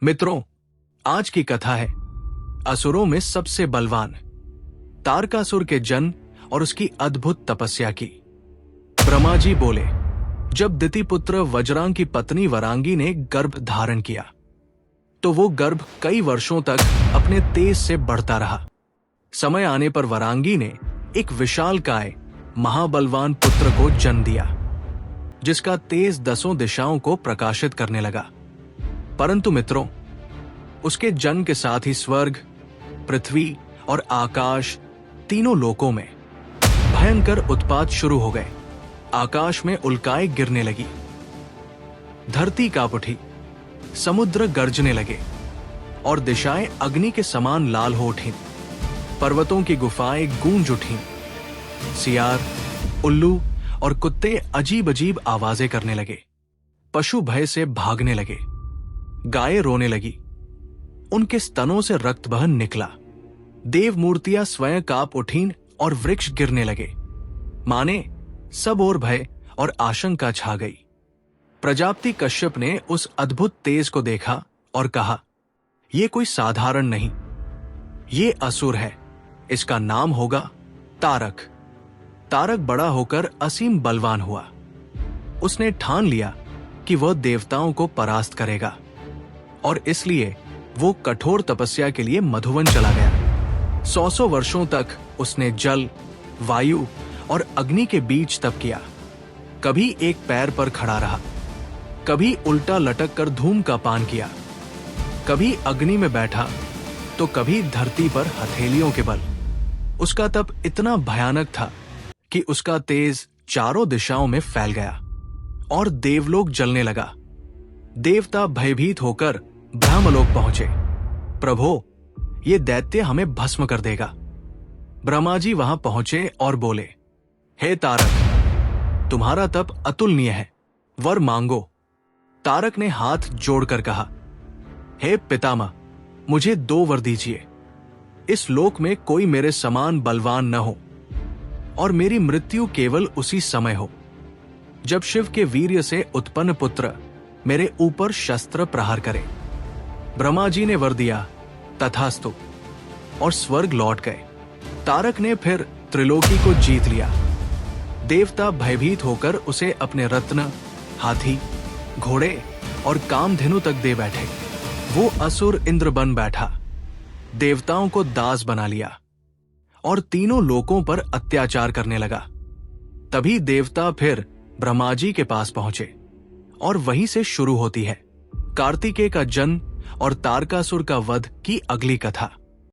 मित्रों, आज की कथा है असुरों में सबसे बलवान तारकासुर के जन्म और उसकी अद्भुत तपस्या की। ब्रह्मा जी बोले, जब दितिपुत्र वज्रांग की पत्नी वरांगी ने गर्भ धारण किया तो वो गर्भ कई वर्षों तक अपने तेज से बढ़ता रहा। समय आने पर वरांगी ने एक विशालकाय महाबलवान पुत्र को जन्म दिया, जिसका तेज 10 दिशाओं को प्रकाशित करने लगा। परंतु मित्रों, उसके जन्म के साथ ही स्वर्ग, पृथ्वी और आकाश तीनों लोकों में भयंकर उत्पात शुरू हो गए। आकाश में उल्काएं गिरने लगी, धरती कांप उठी, समुद्र गरजने लगे और दिशाएं अग्नि के समान लाल हो उठीं। पर्वतों की गुफाएं गूंज उठीं। सियार, उल्लू और कुत्ते अजीब अजीब आवाजें करने लगे। पशु भय से भागने लगे। गायें रोने लगी। उनके स्तनों से रक्त बहन निकला। देव मूर्तियां स्वयं कांप उठीं और वृक्ष गिरने लगे। माने सब ओर भय और आशंका छा गई। प्रजापति कश्यप ने उस अद्भुत तेज को देखा और कहा, यह कोई साधारण नहीं, ये असुर है। इसका नाम होगा तारक। तारक बड़ा होकर असीम बलवान हुआ। उसने ठान लिया कि वह देवताओं को परास्त करेगा और इसलिए वो कठोर तपस्या के लिए मधुवन चला गया। 100 वर्षों तक उसने जल, वायु और अग्नि के बीच तप किया। कभी एक पैर पर खड़ा रहा, कभी उल्टा लटक कर धूम का पान किया, कभी अग्नि में बैठा तो कभी धरती पर हथेलियों के बल। उसका तप इतना भयानक था कि उसका तेज चारों दिशाओं में फैल गया और देवलोक जलने लगा। देवता भयभीत होकर ब्रह्मलोक पहुंचे। प्रभो, ये दैत्य हमें भस्म कर देगा। ब्रह्मा जी वहां पहुंचे और बोले, हे तारक, तुम्हारा तप अतुलनीय है, वर मांगो। तारक ने हाथ जोड़कर कहा, हे पितामह, मुझे 2 वर दीजिए। इस लोक में कोई मेरे समान बलवान न हो और मेरी मृत्यु केवल उसी समय हो जब शिव के वीर्य से उत्पन्न पुत्र मेरे ऊपर शस्त्र प्रहार करे। ब्रह्मा जी ने वर दिया, तथास्तु, और स्वर्ग लौट गए। तारक ने फिर त्रिलोकी को जीत लिया। देवता भयभीत होकर उसे अपने रत्न, हाथी, घोड़े और कामधेनु तक दे बैठे। वो असुर इंद्र बन बैठा, देवताओं को दास बना लिया और तीनों लोकों पर अत्याचार करने लगा। तभी देवता फिर ब्रह्मा जी के पास पहुंचे और वहीं से शुरू होती है कार्तिकेय का जन्म और तारकासुर का वध की अगली कथा।